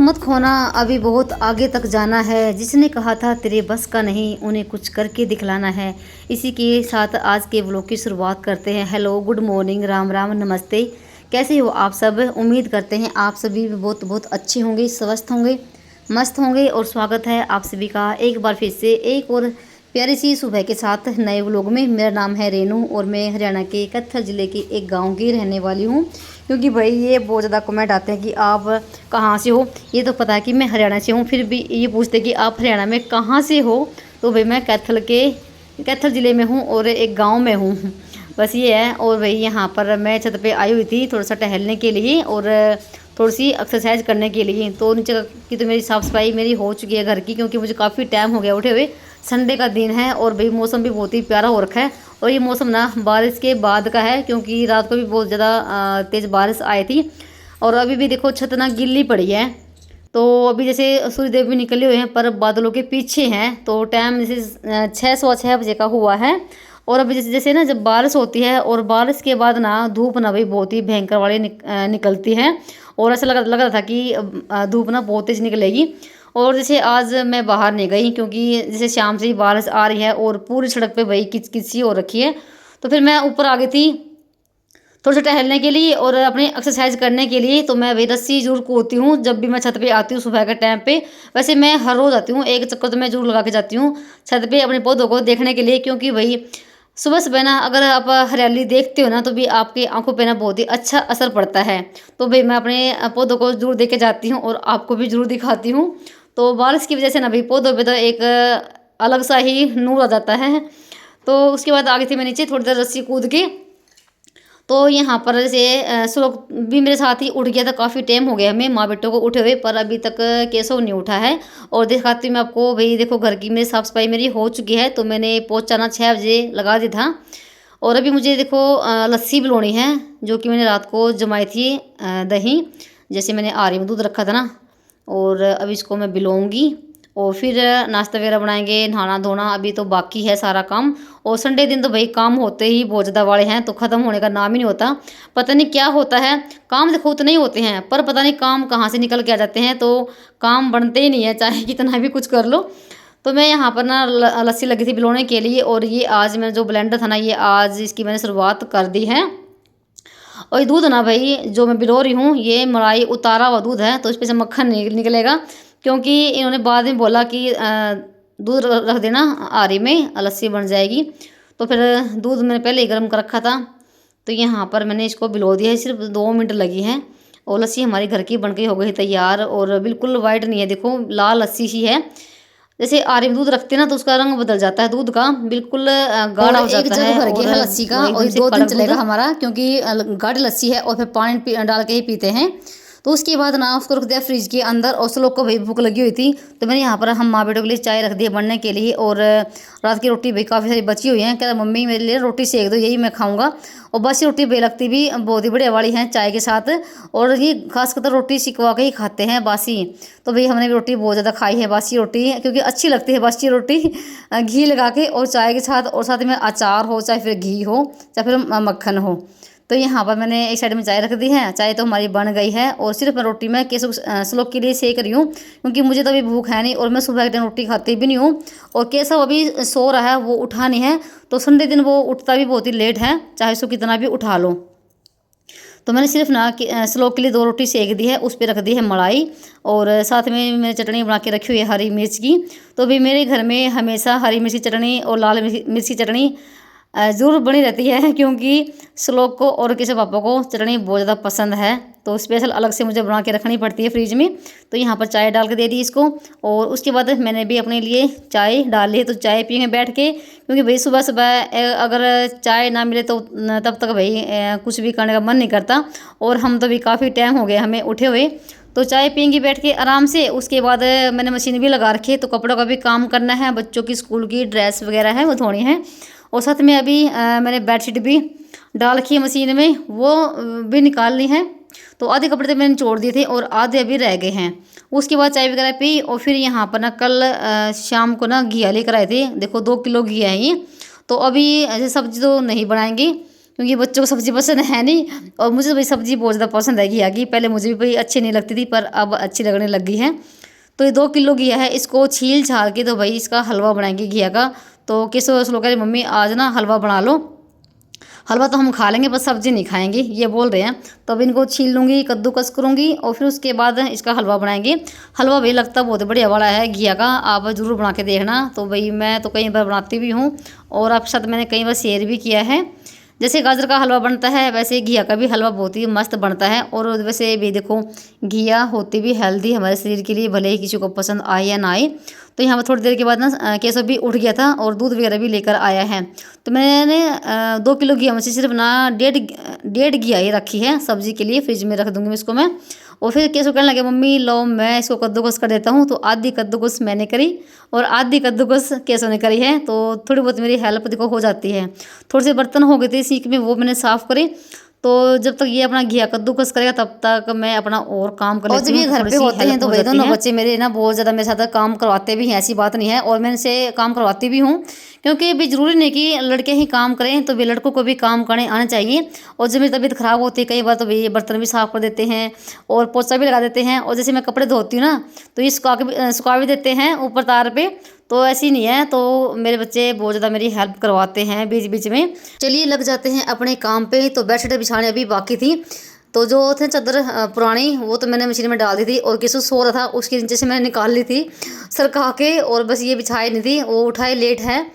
मत खोना, अभी बहुत आगे तक जाना है। जिसने कहा था तेरे बस का नहीं, उन्हें कुछ करके दिखलाना है। इसी के साथ आज के व्लॉग की शुरुआत करते हैं। Hello, good morning, Ram Ram, नमस्ते। कैसे हो आप सब? उम्मीद करते हैं आप सभी बहुत बहुत अच्छे होंगे, स्वस्थ होंगे, मस्त होंगे। और स्वागत है आप सभी का एक बार फिर से एक और प्यारी सी सुबह के साथ नए व्लॉग में। मेरा नाम है रेनू और मैं हरियाणा के कत्थर ज़िले की एक गांव की रहने वाली हूं। क्योंकि भाई ये बहुत ज़्यादा कमेंट आते हैं कि आप कहाँ से हो। ये तो पता है कि मैं हरियाणा से हूँ, फिर भी ये पूछते हैं कि आप हरियाणा में कहाँ से हो। तो भाई मैं कैथल ज़िले में हूँ और एक गाँव में हूँ, बस ये है। और भाई यहाँ पर मैं छत पे आई हुई थी थोड़ा सा टहलने के लिए और थोड़ी सी एक्सरसाइज करने के लिए। तो नीचे की तो मेरी साफ़ सफाई मेरी हो चुकी है घर की, क्योंकि मुझे काफ़ी टाइम हो गया उठे हुए। संडे का दिन है और भाई मौसम भी बहुत ही प्यारा हो रखा है। और ये मौसम ना बारिश के बाद का है, क्योंकि रात को भी बहुत ज़्यादा तेज़ बारिश आई थी। और अभी भी देखो छत ना गिल्ली पड़ी है। तो अभी जैसे सूर्यदेव भी निकले हुए हैं पर बादलों के पीछे हैं। तो टाइम जैसे 6:06 का हुआ है। और अभी जैसे जैसे ना जब बारिश होती है और बारिश के बाद ना धूप ना भाई बहुत ही भयंकर वाली निकलती है। और ऐसा लग रहा था कि धूप ना बहुत तेज़ निकलेगी। और जैसे आज मैं बाहर नहीं गई, क्योंकि जैसे शाम से ही बारिश आ रही है और पूरी सड़क पे वही किच सी हो रखी है। तो फिर मैं ऊपर आ गई थी थोड़ा सा टहलने के लिए और अपनी एक्सरसाइज करने के लिए। तो मैं वही रस्सी जरूर कूदती हूँ जब भी मैं छत पे आती हूँ सुबह के टाइम पे। वैसे मैं हर रोज़ आती हूँ, एक चक्कर तो मैं जरूर लगा के जाती हूँ छत पे अपने पौधों को देखने के लिए। क्योंकि भाई सुबह सुबह ना अगर आप हरियाली देखते हो ना तो भी आपकी आंखों पे ना बहुत ही अच्छा असर पड़ता है। तो भाई मैं अपने पौधों को जरूर देख के जाती हूँ और आपको भी जरूर दिखाती हूँ। तो बारिश की वजह से ना भाई पौधों पे तो एक अलग सा ही नूर आ जाता है। तो उसके बाद आगे थी मैं नीचे थोड़ी देर रस्सी कूद के। तो यहाँ पर जैसे श्लोक भी मेरे साथ ही उठ गया था। काफ़ी टाइम हो गया हमें माँ बेटों को उठे हुए, पर अभी तक केशव नहीं उठा है। और दिखाती हूँ मैं आपको। भाई देखो घर की मेरी साफ़ सफाई मेरी हो चुकी है। तो मैंने पोछा ना 6 बजे लगा दिया था। और अभी मुझे देखो लस्सी बनानी है, जो कि मैंने रात को जमाई थी दही। जैसे मैंने आरी में दूध रखा था ना, और अभी इसको मैं बिलोंगी और फिर नाश्ता वगैरह बनाएंगे। नहाना धोना अभी तो बाकी है सारा काम। और संडे दिन तो भाई काम होते ही बहुत ज़्यादा वाले हैं, तो ख़त्म होने का नाम ही नहीं होता। पता नहीं क्या होता है, काम देखो उतने ही होते हैं पर पता नहीं काम कहाँ से निकल के आ जाते हैं। तो काम बनते ही नहीं है चाहे कितना भी कुछ कर लो। तो मैं यहाँ पर ना लस्सी लगी थी बिलोने के लिए। और ये आज मैं जो ब्लेंडर था ना, ये आज इसकी मैंने शुरुआत कर दी है। और ये दूध ना भाई जो मैं बिलो रही हूँ, ये मलाई उतारा हुआ दूध है, तो इस पर से मक्खन निकलेगा। क्योंकि इन्होंने बाद में बोला कि दूध रख देना आरी में, लस्सी बन जाएगी। तो फिर दूध मैंने पहले ही गर्म कर रखा था। तो यहाँ पर मैंने इसको बिलो दिया है, सिर्फ 2 मिनट लगी हैं और लस्सी हमारी घर की बन के हो गई तैयार। और बिल्कुल वाइट नहीं है, देखो लाल लस्सी ही है। जैसे आरी में दूध रखते हैं ना तो उसका रंग बदल जाता है दूध का, बिल्कुल गाढ़ा हो जाता है। भर गया है लस्सी का और 2 दिन चलेगा हमारा, क्योंकि गाढ़ी लस्सी है और फिर पानी डाल के ही पीते हैं। तो उसके बाद ना उसको रख दिया फ्रिज के अंदर। और श्लोक को भाई भूख लगी हुई थी, तो मैंने यहाँ पर हम माँ बेटों के लिए चाय रख दी बनने के लिए। और रात की रोटी भाई काफ़ी सारी बची हुई है। कहता मम्मी मेरे लिए रोटी सेक दो, यही मैं खाऊंगा। और बसी रोटी भाई लगती भी बहुत ही बढ़िया वाली है चाय के साथ। और ये खासकर रोटी सिकवा के ही खाते हैं बासी। तो भाई हमने भी रोटी बहुत ज़्यादा खाई है बासी रोटी, क्योंकि अच्छी लगती है बासी रोटी घी लगा के और चाय के साथ। और साथ में अचार हो, चाहे फिर घी हो, चाहे फिर मक्खन हो। तो यहाँ पर मैंने एक साइड में चाय रख दी है। चाय तो हमारी बन गई है और सिर्फ रोटी मैं केशव श्लोक के लिए सेक रही हूँ, क्योंकि मुझे तो अभी भूख है नहीं और मैं सुबह के टाइम रोटी खाती भी नहीं हूँ। और केशव अभी सो रहा है, वो उठा नहीं है। तो संडे दिन वो उठता भी बहुत ही लेट है, चाहे उसको कितना भी उठा लो। तो मैंने सिर्फ ना श्लोक के लिए 2 रोटी सेक दी है, उस पर रख दी है मलाई। और साथ में मैंने चटनी बना के रखी हुई है हरी मिर्च की। तो भी मेरे घर में हमेशा हरी मिर्च की चटनी और लाल मिर्च की चटनी ज़रूर बनी रहती है, क्योंकि श्लोक को और किसी पापा को चटनी बहुत ज़्यादा पसंद है। तो स्पेशल अलग से मुझे बना के रखनी पड़ती है फ्रिज में। तो यहाँ पर चाय डाल के दे दी इसको। और उसके बाद मैंने भी अपने लिए चाय डाल ली, तो चाय पियेंगे बैठ के। क्योंकि भाई सुबह सुबह अगर चाय ना मिले तो तब तक भाई कुछ भी करने का मन नहीं करता। और हम तो भी काफ़ी टाइम हो गया हमें उठे हुए। तो चाय पियेंगी बैठ के आराम से। उसके बाद मैंने मशीन भी लगा रखी है, तो कपड़ों का भी काम करना है, बच्चों की स्कूल की ड्रेस वगैरह है वो धोनी है। और साथ में अभी मैंने बेडशीट भी डाल रखी है मशीन में, वो भी निकालनी है। तो आधे कपड़े तो मैंने छोड़ दिए थे और आधे अभी रह गए हैं। उसके बाद चाय वगैरह पी। और फिर यहाँ पर ना कल शाम को ना घिया लेकर आए थे, देखो 2 किलो घिया है ये। तो अभी ऐसे सब्जी तो नहीं बनाएंगे, क्योंकि बच्चों को सब्ज़ी पसंद है नहीं, और मुझे तो भाई सब्ज़ी बहुत ज़्यादा पसंद है घिया की। पहले मुझे भी भाई अच्छी नहीं लगती थी, पर अब अच्छी लगने लग गई है। तो ये 2 किलो घिया है, इसको छील छाल के तो भाई इसका हलवा बनाएंगे घिया का। तो केशव लोग कह रहे मम्मी आज ना हलवा बना लो, हलवा तो हम खा लेंगे बस सब्ज़ी नहीं खाएंगे, ये बोल रहे हैं। तो अब इनको छील लूँगी, कद्दूकस करूँगी और फिर उसके बाद इसका हलवा बनाएंगे। हलवा भाई लगता बहुत बढ़िया वाला है घिया का, आप ज़रूर बना के देखना। तो भाई मैं तो कई बार बनाती भी हूँ और आपके साथ मैंने कई बार शेयर भी किया है। जैसे गाजर का हलवा बनता है वैसे घिया का भी हलवा बहुत ही मस्त बनता है। और वैसे भी देखो घिया होती भी हेल्दी हमारे शरीर के लिए, भले ही किसी को पसंद आए या ना आए। तो यहाँ पर थोड़ी देर के बाद ना केशव भी उठ गया था और दूध वगैरह भी लेकर आया है। तो मैंने 2 किलो घिया में से सिर्फ ना डेढ़ घिया ही रखी है सब्जी के लिए, फ्रिज में रख दूँगी इसको मैं। और फिर केशव कहने लगे मम्मी लो मैं इसको कद्दूकस कर देता हूँ। तो आधी कद्दूकस मैंने करी और आधी कद्दूकस केशव ने करी है। तो थोड़ी बहुत मेरी हेल्प देखो हो जाती है। थोड़े से बर्तन हो गए थे सीख में, वो मैंने साफ़ करे। तो जब तक ये अपना घिया कद्दूकस करेगा तब तक मैं अपना और काम कर लेती हूँ। और जब ये घर पे होते हैं तो भाई दोनों बच्चे मेरे ना बहुत ज़्यादा मेरे साथ काम करवाते भी हैं, ऐसी बात नहीं है। और मैं इनसे काम करवाती भी हूँ, क्योंकि भी ज़रूरी नहीं कि लड़के ही काम करें, तो भी लड़कों को भी काम करने आना चाहिए। और जब मेरी तबीयत ख़राब होती है कई बार तो भाई बर्तन भी साफ़ कर देते हैं और पोछा भी लगा देते हैं। और जैसे मैं कपड़े धोती हूँ ना तो ये सुखा भी देते हैं ऊपर तार पे। तो ऐसी नहीं है, तो मेरे बच्चे बहुत ज़्यादा मेरी हेल्प करवाते हैं बीच बीच में। चलिए लग जाते हैं अपने काम पे। तो बेडशीट बिछाने अभी बाकी थी, तो जो थे चादर पुरानी वो तो मैंने मशीन में डाल दी थी। और किसु सो रहा था उसके नीचे से मैंने निकाल ली थी सरका के, और बस ये बिछाई नहीं थी, वो उठाए लेट है।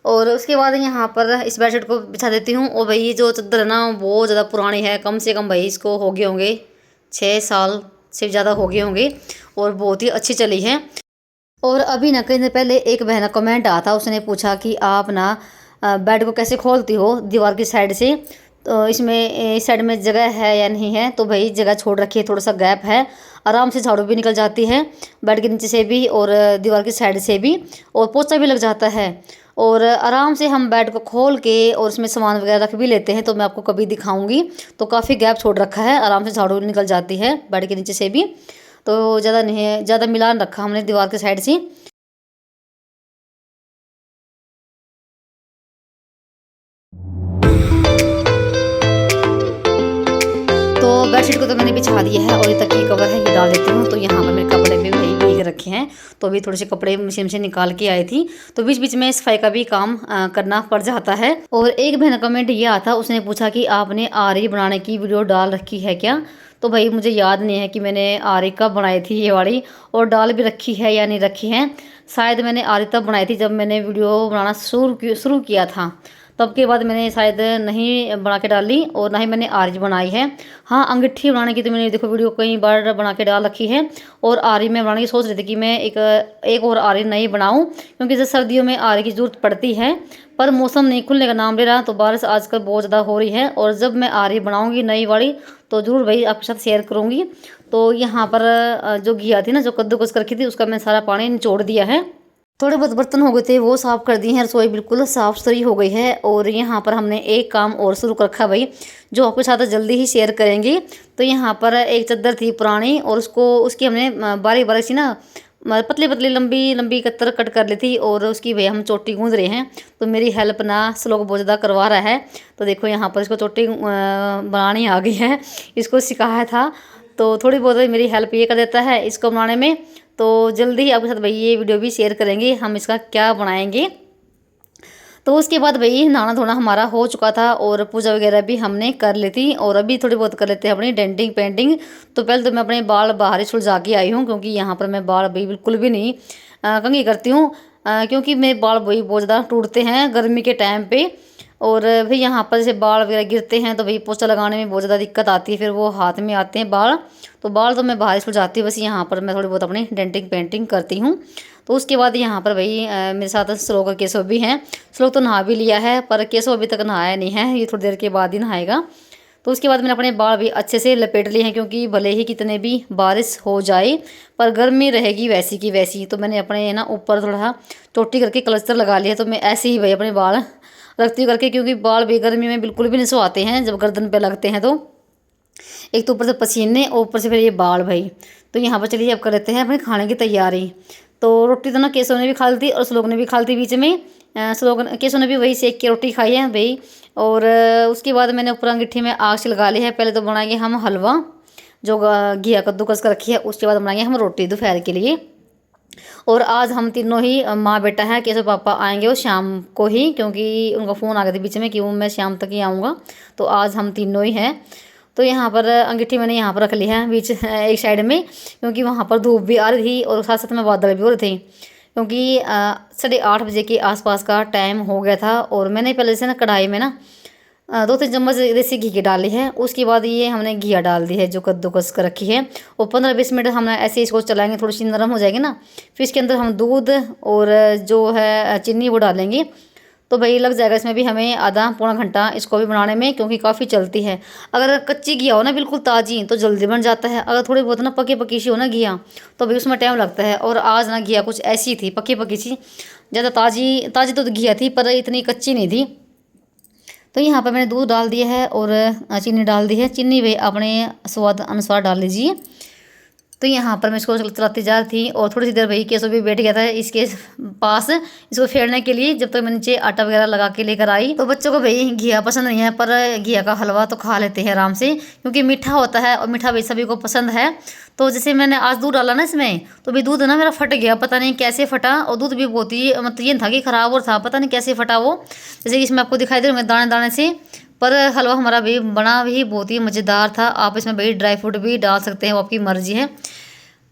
और उसके बाद यहाँ पर इस बेडशीट को बिछा देती हूँ। और भाई ये जो चादर है ना बहुत ज़्यादा पुरानी है, कम से कम भाई इसको हो गए होंगे 6 साल से ज़्यादा हो गए होंगे, और बहुत ही अच्छी चली है। और अभी ना कई दिन पहले एक बहन का कमेंट आया था, उसने पूछा कि आप ना बेड को कैसे खोलती हो दीवार की साइड से, तो इसमें इस साइड में जगह है या नहीं है। तो भाई जगह छोड़ रखी है, थोड़ा सा गैप है, आराम से झाड़ू भी निकल जाती है बेड के नीचे से भी और दीवार की साइड से भी, और पोछा भी लग जाता है। और आराम से हम बेड को खोल के और उसमें सामान वगैरह रख भी लेते हैं। तो मैं आपको कभी दिखाऊंगी। तो काफ़ी गैप छोड़ रखा है, आराम से झाड़ू निकल जाती है बेड के नीचे से भी। तो ज़्यादा नहीं है, ज़्यादा मिलान रखा हमने दीवार के साइड से। तो बेडशीट को तो मैंने बिछा दिया है और ये तकिए कवर है ये डाल देती हूँ। तो यहाँ पर मेरे कपड़े भी भाई भीग रखे हैं, तो अभी थोड़े से कपड़े मशीन से निकाल के आई थी। तो बीच बीच में सफाई का भी काम करना पड़ जाता है। और एक बहन का कमेंट ये आता, उसने पूछा कि आपने आरी बनाने की वीडियो डाल रखी है क्या। तो भाई मुझे याद नहीं है कि मैंने आरी कब बनाई थी ये वाली, और डाल भी रखी है या नहीं रखी है। शायद मैंने आरी तब बनाई थी जब मैंने वीडियो बनाना शुरू किया था, तब के बाद मैंने शायद नहीं बना के डाली और ना ही मैंने आरी बनाई है। हाँ अंगीठी बनाने की तो मैंने देखो वीडियो कई बार बना के डाल रखी है। और आरी में बनाने की सोच रही थी कि मैं एक और आरी नहीं बनाऊं, क्योंकि जैसे सर्दियों में आरी की ज़रूरत पड़ती है, पर मौसम नहीं खुलने का नाम ले रहा। तो बारिश आजकल बहुत ज़्यादा हो रही है, और जब मैं आरी बनाऊँगी नई वाली तो ज़रूर भाई आपके साथ शेयर करूँगी। तो यहाँ पर जो घिया थी ना, जो कद्दूकस करके थी, उसका मैं सारा पानी निचोड़ दिया है। थोड़े बहुत बर्तन हो गए थे वो साफ़ कर दिए हैं, रसोई बिल्कुल साफ़ सुथरी हो गई है। और यहाँ पर हमने एक काम और शुरू कर रखा भाई, जो आपके साथ जल्दी ही शेयर करेंगे। तो यहाँ पर एक चादर थी पुरानी, और उसकी हमने बारीक बारीक सी ना पतली पतली लंबी लंबी कतर कट कर ली थी, और उसकी भैया हम चोटी गूंद रहे हैं। तो मेरी हेल्प ना श्लोक बहुत ज़्यादा करवा रहा है। तो देखो यहाँ पर इसको चोटी बनानी आ गई है, इसको सिखाया था। तो थोड़ी बहुत मेरी हेल्प ये कर देता है इसको बनाने में। तो जल्दी ही आपके साथ भाई ये वीडियो भी शेयर करेंगे हम इसका क्या बनाएंगे। तो उसके बाद भाई नहाना धोना हमारा हो चुका था, और पूजा वगैरह भी हमने कर ली थी। और अभी थोड़ी बहुत कर लेते हैं अपनी डेंटिंग पेंटिंग। तो पहले तो मैं अपने बाल बाहर ही सुलझा के आई हूँ, क्योंकि यहाँ पर मैं बाल भाई बिल्कुल भी नहीं कंघी करती हूँ, क्योंकि मेरे बाल भाई बहुत ज़्यादा टूटते हैं गर्मी के टाइम पे। और फिर यहाँ पर जैसे बाल वगैरह गिरते हैं तो भाई पोछा लगाने में बहुत ज़्यादा दिक्कत आती है, फिर वो हाथ में आते हैं बाल। तो बाल तो मैं बाहर ही सुलझाती हूँ, बस यहाँ पर मैं थोड़ी बहुत अपनी डेंटिंग पेंटिंग करती हूँ। तो उसके बाद यहाँ पर भाई मेरे साथ श्लोक और केशव भी हैं। श्लोक तो नहा भी लिया है, पर केशव अभी तक नहाया नहीं है, ये थोड़ी देर के बाद ही नहाएगा। तो उसके बाद मैंने अपने बाल भी अच्छे से लपेट लिए हैं, क्योंकि भले ही कितने भी बारिश हो जाए पर गर्मी रहेगी वैसी की वैसी। तो मैंने अपने ना ऊपर थोड़ा चोटी करके क्लचर लगा लिया। तो मैं ऐसे ही भाई अपने बाल रखती हूँ करके, क्योंकि बाल भी गर्मी में बिल्कुल भी नहीं सुहाते हैं जब गर्दन पे लगते हैं। तो एक तो ऊपर से पसीने और ऊपर से फिर ये बाल भाई। तो यहाँ पर चलिए अब कर लेते हैं अपने खाने की तैयारी। तो रोटी तो ना केशव ने भी खा ली थी और श्लोक ने भी खा ली थी बीच में। स्लोगन केसो ने भी वही सेक के रोटी खाई है भाई। और उसके बाद मैंने ऊपर अंगीठी में आग से लगा ली है। पहले तो बनाएंगे हम हलवा, जो घिया कद्दूकस कर रखी है, उसके बाद बनाएंगे हम रोटी दोपहर के लिए। और आज हम तीनों ही माँ बेटा हैं। केशव पापा आएंगे वो शाम को ही, क्योंकि उनका फ़ोन आ गया था बीच में कि वो मैं शाम तक ही आऊँगा, तो आज हम तीनों ही हैं। तो यहाँ पर अंगीठी मैंने यहाँ पर रख ली है बीच एक साइड में, क्योंकि वहाँ पर धूप भी आ रही थी और साथ साथ में बादल भी हो रहे थे, क्योंकि 8:30 बजे के आसपास का टाइम हो गया था। और मैंने पहले से ना कढ़ाई में ना 2-3 चम्मच देसी घी की डाली है। उसके बाद ये हमने घिया डाल दी है जो कद्दूकस कर रखी है। और 15-20 मिनट हम ऐसे इसको चलाएंगे, थोड़ी सी नरम हो जाएगी ना, फिर इसके अंदर हम दूध और जो है चीनी वो डालेंगे। तो भाई लग जाएगा इसमें भी हमें आधा पौना घंटा इसको भी बनाने में, क्योंकि काफ़ी चलती है। अगर कच्ची घिया हो ना बिल्कुल ताज़ी तो जल्दी बन जाता है, अगर थोड़ी बहुत ना पकी पकी सी हो ना घिया तो भाई उसमें टाइम लगता है। और आज ना घिया कुछ ऐसी थी पकी पकी सी, ज़्यादा ताज़ी ताज़ी तो घिया थी पर इतनी कच्ची नहीं थी। तो यहाँ पर मैंने दूध डाल दिया है और चीनी डाल दी है। चीनी वे अपने स्वाद अनुसार डाल लीजिए। तो यहाँ पर मैं इसको चलाती जा रही थी और थोड़ी सी देर भाई केसो भी बैठ गया था इसके पास इसको फेरने के लिए, जब तक मैं नीचे आटा वगैरह लगा के लेकर आई। तो बच्चों को भाई घिया पसंद नहीं है, पर घिया का हलवा तो खा लेते हैं आराम से, क्योंकि मीठा होता है और मीठा भाई सभी को पसंद है। तो जैसे मैंने आज दूध डाला ना इसमें, तो भी दूध ना मेरा फट गया, पता नहीं कैसे फटा। और दूध भी बहुत ही मतलब ये था कि ख़राब और था, पता नहीं कैसे फटा वो, जैसे कि इसमें आपको दिखाई दे रहा है दाने दाने से। पर हलवा हमारा भी बना भी बहुत ही मज़ेदार था। आप इसमें भाई ड्राई फ्रूट भी डाल सकते हैं, वो आपकी मर्जी है।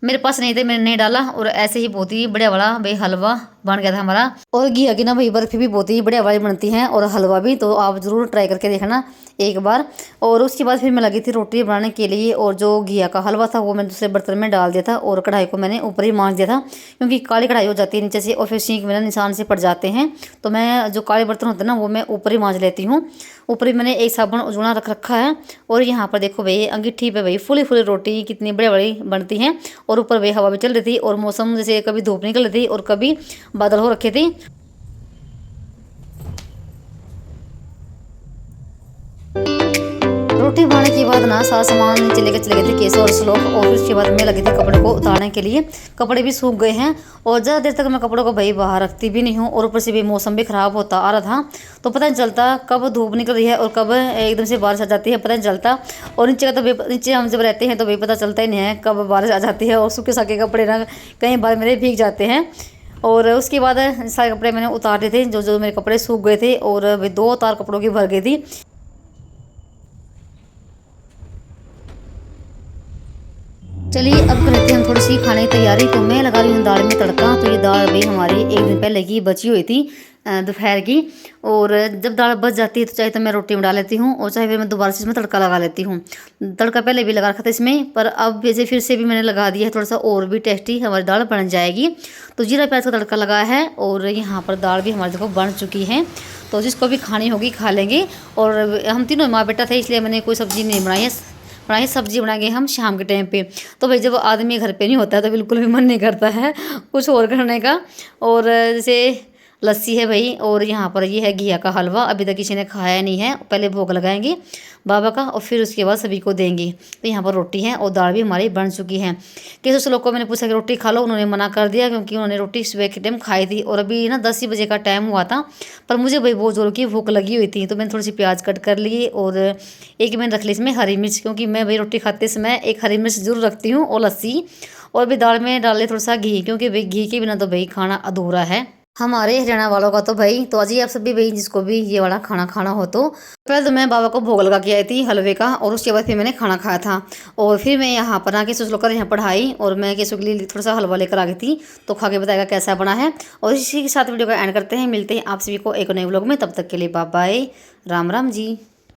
मेरे पास नहीं थे, मैंने नहीं डाला, और ऐसे ही बहुत ही बढ़िया वाला भाई हलवा बन गया था हमारा। और घिया की ना भाई बर्फ़ी भी बहुत ही बढ़िया वाली बनती है और हलवा भी, तो आप ज़रूर ट्राई करके देखना एक बार। और उसके बाद फिर मैं लगी थी रोटी बनाने के लिए, और जो घिया का हलवा था वो मैंने दूसरे बर्तन में डाल दिया था और कढ़ाई को मैंने ऊपर ही मांज दिया था, क्योंकि काली कढ़ाई हो जाती है नीचे से और फिर सींक में ना निशान से पड़ जाते हैं। तो मैं जो काले बर्तन होते हैं ना वो मैं ऊपर ही मांज लेती हूँ। ऊपर ही मैंने एक साबुन उजूना रख रखा है। और यहाँ पर देखो भाई अंगीठी पे भाई फुली फुली रोटी कितनी बड़ी बड़ी बनती हैं। और ऊपर भाई हवा भी चल रही थी और मौसम जैसे कभी धूप निकल रही थी और कभी बादल हो रखे थे। रोटी बनाने के बाद ना सारा सामान चले गए थे केसो और श्लोक, और फिर उसके बाद मैं लगी थी कपड़े को उतारने के लिए। कपड़े भी सूख गए हैं और ज़्यादा देर तक मैं कपड़ों को भाई बाहर रखती भी नहीं हूँ, और ऊपर से भी मौसम भी ख़राब होता आ रहा था, तो पता नहीं चलता कब धूप निकल रही है और कब एकदम से बारिश आ जाती है, पता नहीं चलता। और नीचे का तो नीचे हम जब रहते हैं तो भाई पता चलता ही नहीं है कब बारिश आ जाती है, और सूखे साखे कपड़े ना कई बार मेरे भीग जाते हैं। और उसके बाद सारे कपड़े मैंने उतार दिए थे, जो जो मेरे कपड़े सूख गए थे, और भाई 2 तार कपड़ों की भर गई थी। चलिए अब करते हैं हम थोड़ी सी खाने की तैयारी। तो मैं लगा रही हूँ दाल में तड़का। तो ये दाल भाई हमारी एक दिन पहले की बची हुई थी दोपहर की, और जब दाल बच जाती है तो चाहे तो मैं रोटी में डाल लेती हूँ और चाहे फिर मैं दोबारा से इसमें तड़का लगा लेती हूँ। तड़का पहले भी लगा रखा था इसमें, पर अब जैसे फिर से भी मैंने लगा दिया है, थोड़ा सा और भी टेस्टी हमारी दाल बन जाएगी। तो जीरा प्याज का तड़का लगाया है और यहाँ पर दाल भी हमारी देखो बन चुकी है। तो जिसको भी खानी होगी खा लेंगे। और हम तीनों माँ बेटा थे, इसलिए मैंने कोई सब्ज़ी नहीं बनाई सब्जी बनाएंगे हम शाम के टाइम पे। तो भाई जब आदमी घर पे नहीं होता है तो बिल्कुल भी मन नहीं करता है कुछ और करने का। और जैसे लस्सी है भाई, और यहाँ पर ये है घिया का हलवा। अभी तक किसी ने खाया नहीं है, पहले भोग लगाएंगे बाबा का और फिर उसके बाद सभी को देंगे। तो यहाँ पर रोटी है और दाल भी हमारी बन चुकी है। किसी लोग को मैंने पूछा कि रोटी खा लो, उन्होंने मना कर दिया, क्योंकि उन्होंने रोटी सुबह के टाइम खाई थी और अभी ना 10 ही बजे का टाइम हुआ था। पर मुझे भाई बहुत ज़ोर की भूख लगी हुई थी, तो मैंने थोड़ी सी प्याज कट कर ली और एक मैंने रख ली इसमें हरी मिर्च, क्योंकि मैं भाई रोटी खाते समय एक हरी मिर्च जरूर रखती हूँ, और लस्सी। और भी दाल में डाल ले थोड़ा सा घी, क्योंकि भाई घी के बिना तो भाई खाना अधूरा है हमारे हरियाणा वालों का। तो भाई तो आज ही आप सभी भाई जिसको भी ये वाला खाना खाना हो, तो पहले तो मैं बाबा को भोग लगा के आई थी हलवे का, और उसके बाद फिर मैंने खाना खाया था। और फिर मैं यहाँ पर आके सोच कर यहाँ पढ़ाई, और मैं केसु के लिए थोड़ा सा हलवा लेकर आ गई थी, तो खा के बताएगा कैसा बना है। और इसी के साथ वीडियो का एंड करते हैं, मिलते हैं आप सभी को एक नए व्लॉग में। तब तक के लिए बाय बाय, राम राम जी।